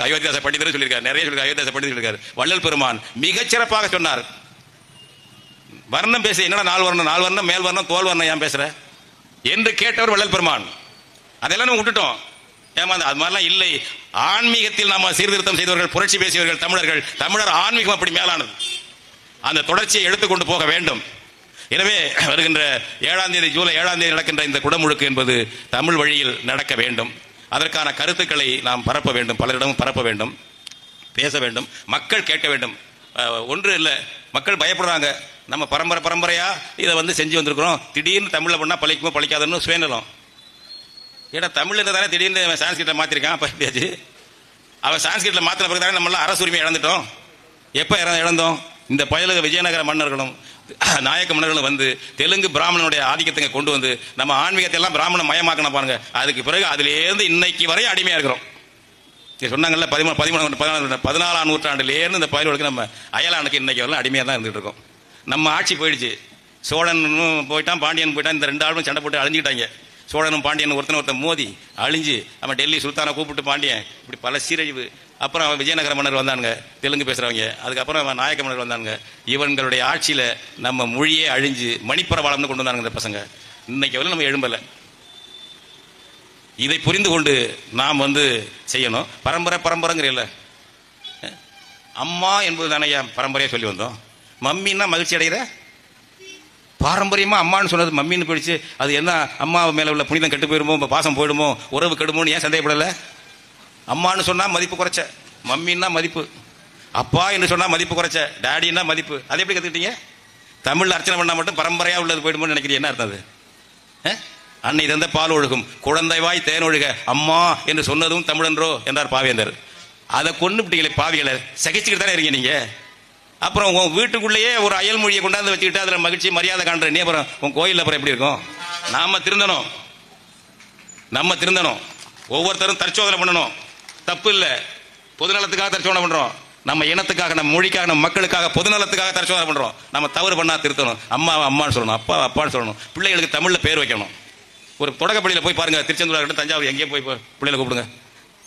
அயோத்தியாச பண்டிதர் சொல்லியிருக்காரு, நிறைய சொல்லியிருக்காரு. அயோத்தியாச பண்டிதர் சொல்லியிருக்காரு. வள்ளல் பெருமான் மிகச்சிறப்பாக சொன்னார். வர்ணம் பேச என்னடா 4 வர்ணம், 4 வர்ணம் மேல் வர்ணம் தோல் வர்ணம் ஏன் பேசுற என்று கேட்டவர் வள்ளல் பெருமான். அதெல்லாம் நம்ம விட்டுட்டோம். ஏமாந்து அது மாதிரிலாம் இல்லை. ஆன்மீகத்தில் நாம சீர்திருத்தம் செய்தவர்கள், புரட்சி பேசியவர்கள் தமிழர்கள். தமிழர் ஆன்மீகம் அப்படி மேலானது. அந்த தொடர்ச்சியை எடுத்துக்கொண்டு போக வேண்டும். எனவே வருகின்ற 7ஆம் தேதி, ஜூலை 7ஆம் தேதி நடக்கின்ற இந்த குடமுழுக்கு என்பது தமிழ் வழியில் நடக்க வேண்டும். அதற்கான கருத்துக்களை நாம் பரப்ப வேண்டும், பலரிடமும் பரப்ப வேண்டும், பேச வேண்டும், மக்கள் கேட்க வேண்டும். ஒன்று இல்லை, மக்கள் பயப்படுறாங்க. நம்ம பரம்பரையா இதை செஞ்சு வந்திருக்கிறோம், திடீர்னு தமிழில் பண்ணால் பழிக்குமோ பழிக்காதுன்னு சுயநலம். ஏன்னா தமிழ் தானே திடீர்னு சான்ஸ்கிரிட்டை மாற்றிருக்கான் பேச்சு. அவன் சான்ஸ்கிரிட்டில் மாற்றின பிறகு தானே நம்மளாம் அரசு உரிமை இழந்துட்டோம். எப்போ இழந்தோம்? இந்த பயலுக விஜயநகர மன்னர்களும் நாயக்க மன்னர்களும் தெலுங்கு பிராமணனுடைய ஆதிக்கத்தை கொண்டு நம்ம ஆன்மீகத்தை எல்லாம் பிராமண மயமாக்கணும் பாருங்க. அதுக்கு பிறகு அதிலேருந்து இன்னைக்கு வரை அடிமையா இருக்கிறோம். சொன்னாங்கல்ல 14ஆம் நூற்றாண்டிலேருந்து இந்த பயலுக்கு நம்ம அயலானுக்கு இன்னைக்கு வரலாம் அடிமையா தான் இருந்துட்டு இருக்கோம். நம்ம ஆட்சி போயிடுச்சு. சோழன் போயிட்டான், பாண்டியன் போயிட்டான். இந்த 2 ஆளும் சண்டை போட்டு அழிஞ்சுக்கிட்டாங்க. சோழனும் பாண்டியன் ஒருத்தன் மோதி அழிஞ்சு நம்ம டெல்லி சுல்தானை கூப்பிட்டு பாண்டியன் இப்படி பல சீரழிவு. அப்புறம் விஜயநகர மன்னர் வந்தானுங்க, தெலுங்கு பேசுறவங்க. அதுக்கப்புறம் நாயக்க மன்னர் வந்தானுங்க. இவங்களுடைய ஆட்சியில நம்ம மொழியே அழிஞ்சு மணிப்பரவாளம்னு கொண்டு வந்தாங்க இந்த பசங்க. இன்னைக்கு வரை நம்ம எழும்பல. இதை புரிந்து கொண்டு நாம் செய்யணும். பரம்பரைங்கிற அம்மா என்பது தானே பரம்பரையா சொல்லி வந்தோம். மம்மின்னா மகிழ்ச்சி அடைகிற, பாரம்பரியமா அம்மான்னு சொன்னது மம்மின்னு போயிடுச்சு. அது என்ன அம்மா மேல உள்ள புனிதம் கெட்டு போயிடுமோ, பாசம் போயிடுமோ, உறவு கெடுமோன்னு ஏன் சந்தேகப்படல? அம்மான்னு சொன்னா மதிப்பு குறைச்ச, மம்மின்னா மதிப்பு. அப்பா என்று சொன்னா மதிப்பு குறைச்ச, டாடின்னா மதிப்பு. அதை எப்படி கத்துக்கிட்டீங்க? தமிழ்ல அர்ச்சனை பண்ணா மட்டும் பரம்பரையா உள்ளது போயிடுமோன்னு நினைக்கிறீங்க. என்ன அர்த்தம் அது? அன்னை தந்த பால் ஒழுகும், குழந்தைவாய் தேன் ஒழுக, அம்மா என்று சொன்னதும் தமிழன்றோ என்றார் பாவேந்தர். அதை கொண்டு விட்டீங்களே பாவிகளை, சகிச்சுக்கிட்டு தானே இருக்கீங்க நீங்க. அப்புறம் உன் வீட்டுக்குள்ளேயே ஒரு அயல் மொழியை கொண்டாந்து வச்சுக்கிட்டு அதில் மகிழ்ச்சி மரியாதை காண்ற நீ அப்புறம் உன் கோயில் அப்புறம் எப்படி இருக்கும்? நாம திருந்தணும். ஒவ்வொருத்தரும் தற்சோதனை பண்ணணும். தப்பு இல்லை, பொதுநலத்துக்காக தற்சோதனை பண்றோம். நம்ம இனத்துக்காக, நம்ம மொழிக்காக, நம்ம மக்களுக்காக, பொதுநலத்துக்காக தற்சோதனை பண்றோம். நம்ம தவறு பண்ணா திருத்தணும். அம்மா அம்மான்னு சொல்லணும், அப்பா அப்பான்னு சொல்லணும். பிள்ளைகளுக்கு தமிழ்ல பேர் வைக்கணும். ஒரு தொடக்கப்பள்ளியில் போய் பாருங்க, திருச்செந்தூர் தஞ்சாவூர் எங்கேயும் போய் பிள்ளைகளை கூப்பிடுங்க,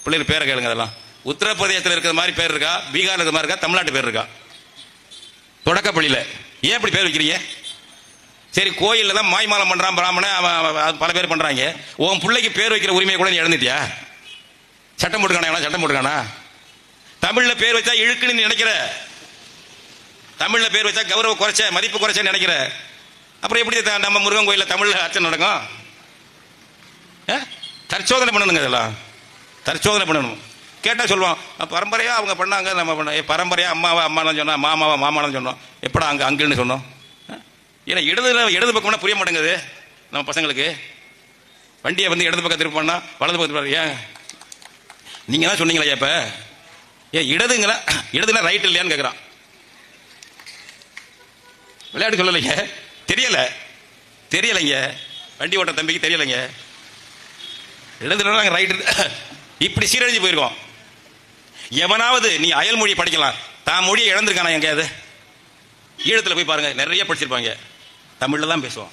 பிள்ளைகள் பேரை கேளுங்க. அதெல்லாம் உத்தரப்பிரதேசத்தில் இருக்கிற மாதிரி பேர் இருக்கா, பீகார் இருக்கிற மாதிரி இருக்கா, தமிழ்நாட்டு பேர் இருக்கா? தொடக்கப்பள்ளியில் ஏன் இப்படி பேர் வைக்கிறீங்க? சரி, கோயிலில் தான் மாய்மாலம் பண்றான் பிராமணன், பல பேர் பண்றாங்க. உன் பிள்ளைக்கு பேர் வைக்கிற உரிமையை கூட நீ இழந்துட்டியா? சட்டம் போட்டுக்கானா? தமிழ்ல பேர் வச்சா இழுக்குன்னு நினைக்கிற, தமிழ்ல பேர் வச்சா கௌரவ குறைச்ச, மதிப்பு குறைச்ச நினைக்கிற. அப்புறம் எப்படி நம்ம முருகன் கோயிலில் தமிழ்ல அர்ச்சனை நடக்கும்? தற்சோதனை பண்ணணுங்க. இதெல்லாம் தற்சோதனை பண்ணணும். கேட்டா சொல்லுவான், பரம்பரையா அவங்க பண்ணாங்க, நம்ம பண்ண பரம்பரையா அம்மாவா அம்மான்னு சொன்னா, மாமாவா மாமான்னு சொன்னோம். எப்படா அங்க அங்குன்னு சொன்னோம்? ஏன்னா இடது பக்கம்னா புரிய மாட்டேங்குது நம்ம பசங்களுக்கு. வண்டியை வந்து இடது பக்கம் திருப்பானா வலது பக்கத்து, ஏன் நீங்க தான் சொன்னீங்களா? இப்ப ஏன் இடதுனா ரைட் இல்லையான்னு கேட்கிறான். விளையாட்டு சொல்லலைங்க, தெரியலைங்க, வண்டி ஓட்ட தம்பிக்கு தெரியலைங்க. இடதுனா ரைட். இப்படி சீரழிஞ்சு போயிருக்கோம். எவனாவது நீ அயல் மொழியை படிக்கலாம், தான் மொழியை இழந்திருக்கானா? எங்கேயாவது ஈழத்தில் போய் பாருங்க, நிறைய படிச்சிருப்பாங்க, தமிழ்ல தான் பேசுவான்.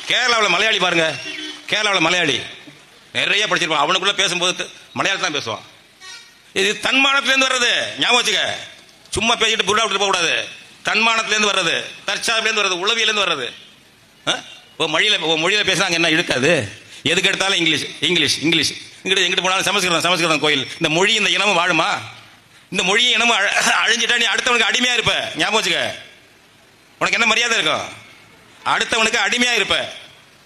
கேரளாவில் மலையாளி பாருங்க, கேரளாவில் மலையாளி நிறைய படிச்சிருப்பான், அவனுக்குள்ள பேசும்போது மலையாளம் தான் பேசுவான். இது தன்மானத்திலேருந்து வர்றது, ஞாபகம் வச்சுக்க. சும்மா பேசிட்டு புருடா விட்டு போக கூடாது. தன்மானத்திலேருந்து வர்றது, தற்சார்பிலேருந்து வர்றது, உளவியிலேருந்து வர்றது. மொழியில பேசுறாங்க, என்ன இழுக்காது? எதுக்கு எடுத்தாலும் இங்கிலீஷ் எங்கிட்டு போனாலும் சமஸ்கிருதம் கோயில். இந்த மொழி இந்த இனமும் வாழுமா? இந்த மொழி இனமும் அழிஞ்சிட்டா நீ அடுத்தவனுக்கு அடிமையா இருப்ப. ஞாபகம் வச்சுக்க. உனக்கு என்ன மரியாதை இருக்கும்? அடுத்தவனுக்கு அடிமையா இருப்ப.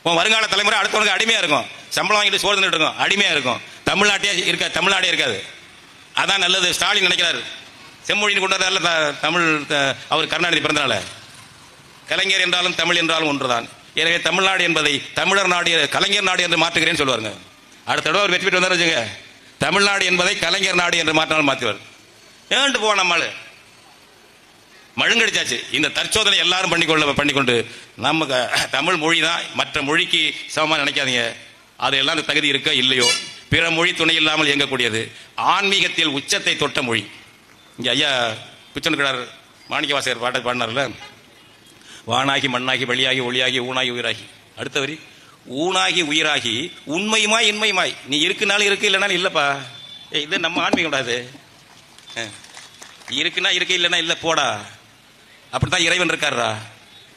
உன் வருங்கால தலைமுறை அடுத்தவனுக்கு அடிமையா இருக்கும். சம்பளம் வாங்கிட்டு சோறு தின்னுட்டு இருக்கும், அடிமையா இருக்கும். தமிழ்நாடே இருக்காது. அதான் நல்லது. ஸ்டாலின் நினைக்கிறாரு செம்மொழின்னு கொண்டு வரல தமிழ். அவர் கருணாநிதி பிறந்தனால. கலைஞர் என்றாலும் தமிழ் என்றாலும் ஒன்றுதான். எனவே தமிழ்நாடு என்பதை தமிழர் நாடு, கலைஞர் நாடு என்று மாற்றுகிறேன்னு சொல்லுவாருங்க. அடுத்த தடவை அவர் வெற்றி பெற்று வந்தாரு வச்சுங்க, தமிழ்நாடு என்பதை கலைஞர் நாடு என்று மாற்றினாலும் மாற்றுவார். ஏண்டு போன நம்மளு மழுங்கடிச்சாச்சு. இந்த தற்சோதனை எல்லாரும் பண்ணிக்கொண்டு நமக்கு தமிழ் மொழி தான் மற்ற மொழிக்கு சமமாக நினைக்காதீங்க. அது எல்லாம் தகுதி இருக்க இல்லையோ, பிற மொழி துணை இல்லாமல் இயங்கக்கூடியது. ஆன்மீகத்தில் உச்சத்தை தொட்ட மொழி. இங்க ஐயா பிச்சனுக்கிடார் மாணிக்கவாசகர் பாட்டை பாடினார்ல, வானாகி மண்ணாகி வெளியாகி ஒளியாகி ஊனாகி உயிராகி. அடுத்த வரி, ஊனாகி உயிராகி உண்மையுமாய் இன்மையுமாய். நீ இருக்குனாலும் இருக்கு, இல்லைனாலும் இல்லப்பா. இது நம்ம ஆன்மீகம் கூடாது. இருக்குன்னா இருக்கு, இல்லைன்னா இல்ல போடா. அப்படித்தான் இறைவன் இருக்காரா.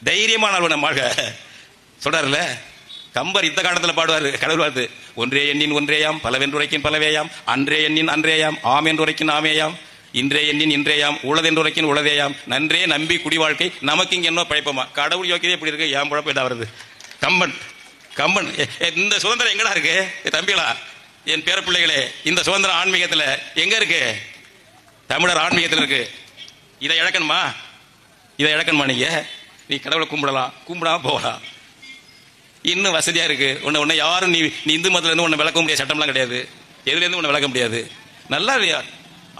தைரியமான ஆள் நம்ம சொல்றாருல்ல. கம்பர் இந்த காலத்தில் பாடுவாரு கடவுள் வாழ்த்து. ஒன்றே எண்ணின் ஒன்றேயாம், பலவென்றுரைக்கின் பலவேயாம், அன்றே எண்ணின் அன்றேயாம், ஆம் என்றுரைக்கின் ஆமேயாம், இன்றே எண்ணின் இன்றேயாம், உளதென்றுரைக்கின் உளதேயாம், நன்றே நம்பி குடி வாழ்க்கை நமக்கு இங்க என்ன பழைப்பமா. கடவுள் யோக்கியதே எப்படி இருக்கு, ஏன் பழப்பம் என்ன வருது? கம்பன் இந்த சுதந்திரம் எங்கடா இருக்கு தம்பிகளா, என் பேர பிள்ளைகளே? இந்த சுதந்திரம் ஆன்மீகத்தில் எங்க இருக்கு? தமிழர் ஆன்மீகத்தில் இருக்கு. இதை இழக்கணுமா? நீ கடவுளை கும்பிடாம போகலாம். இன்னும் வசதியா இருக்கு. உன்னை யாரும் நீ இந்து மதத்துல இருந்து உன்னை விளக்க முடியாது, சட்டம்லாம் கிடையாது. எதுல இருந்து உன்னை விளக்க முடியாது. நல்லா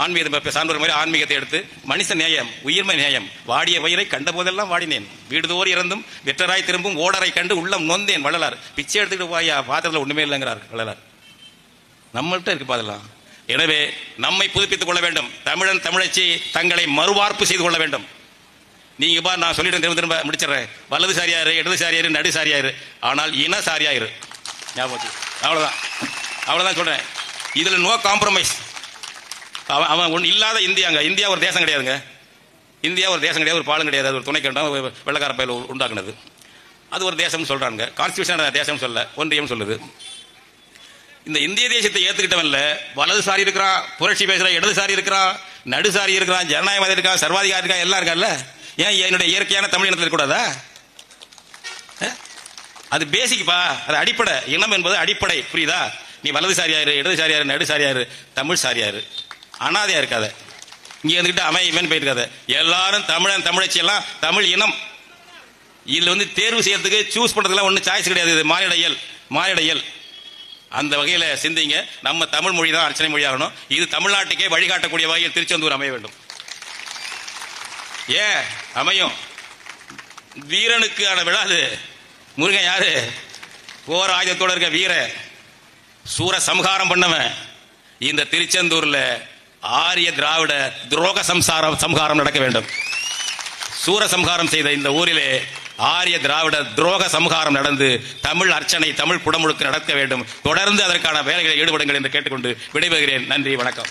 ஆன்மீகத்தை சான்றோர் மாதிரி ஆன்மீகத்தை எடுத்து மனுஷ நேயம், உயிர்மை நேயம். வாடிய வயிறை கண்ட போதெல்லாம் வாடினேன், வீடுதோறு இறந்தும் வெற்றராய் திரும்பும் ஓடரை கண்டு உள்ளம் நொந்தேன். வள்ளலார் பிச்சை எடுத்துக்கிட்டு போயா, பாத்திரத்தில் ஒண்ணுமே இல்லைங்கிறார் வள்ளலார். நம்மள்கிட்ட இருக்கு பாதலாம். எனவே நம்மை புதுப்பித்துக் கொள்ள வேண்டும். தமிழன் தமிழச்சி தங்களை மறுவார்ப்பு செய்து கொள்ள வேண்டும். நீங்க பா, நான் சொல்லிட்டு திரும்ப முடிச்சிடறேன். வலது சாரியாரு, இடது சாரியாரு, நடு சாரியாரு, ஆனால் இன சாரியாரு. ஞாபகம். அவ்வளவுதான் சொல்றேன். இதுல நோ காம்ப்ரமைஸ். அவன் ஒன்று இல்லாத இந்தியாங்க. இந்தியா ஒரு தேசம் கிடையாதுங்க. இந்தியா ஒரு தேசம் கிடையாது, ஒரு பாலம் கிடையாது. அது ஒரு துணை கண்டம் வெள்ளக்கார பயில உண்டாக்குனது. அது ஒரு தேசம் சொல்றாங்க. கான்ஸ்டியூஷன் தேசம் சொல்ல, ஒன்றியம் சொல்லுது. இந்த இந்திய தேசத்தை ஏத்துக்கிட்டவன்ல வலதுசாரி இருக்கிறான், புரட்சி பேசுற இடதுசாரி இருக்கிறான், நடுசாரி இருக்கிறான், ஜனநாயகவாதி இருக்கான், சர்வாதிகாரி இருக்கான், எல்லாம் இருக்கான்ல. ஏன் என்னுடைய இயற்கையான தமிழ் இனத்தில் இருக்கக்கூடாதா? அது பேசிக்ப்பா, அது அடிப்படை. இனம் என்பது அடிப்படை, புரியுதா? நீ வலதுசாரியாரு, இடதுசாரியாரு, நடுசாரியாரு, தமிழ் சாரியாரு, அனாதையா இருக்காத. இங்க இருந்துகிட்டு அமையமேன்னு போயிட்டு இருக்காது. எல்லாரும் தமிழன் தமிழச்சி எல்லாம் தமிழ் இனம். இதுல தேர்வு செய்யறதுக்கு சூஸ் பண்றதுலாம் ஒன்றும் சாய்ஸ் கிடையாது. இது மானிட இயல். அந்த வகையில் சிந்திங்க. நம்ம தமிழ் மொழி தான் அர்ச்சனை மொழியாகணும். இது தமிழ்நாட்டுக்கே வழிகாட்டக்கூடிய வகையில் திருச்செந்தூர் அமைய வேண்டும். அமையும். வீரனுக்கான விழா அது. முருகன் யாரு? போர் ஆயுதத்தோட இருக்க வீர சூர சம்ஹாரம் பண்ணவன். இந்த திருச்செந்தூர்ல ஆரிய திராவிட துரோக சம்ஹாரம் நடக்க வேண்டும். சூர சம்ஹாரம் செய்த இந்த ஊரிலே ஆரிய திராவிட துரோக சம்ஹாரம் நடந்து தமிழ் அர்ச்சனை தமிழ் குடமுழுக்கு நடக்க வேண்டும். தொடர்ந்து அதற்கான வேலைகளை ஈடுபடுங்கள் என்று கேட்டுக்கொண்டு விடைபெறுகிறேன். நன்றி, வணக்கம்.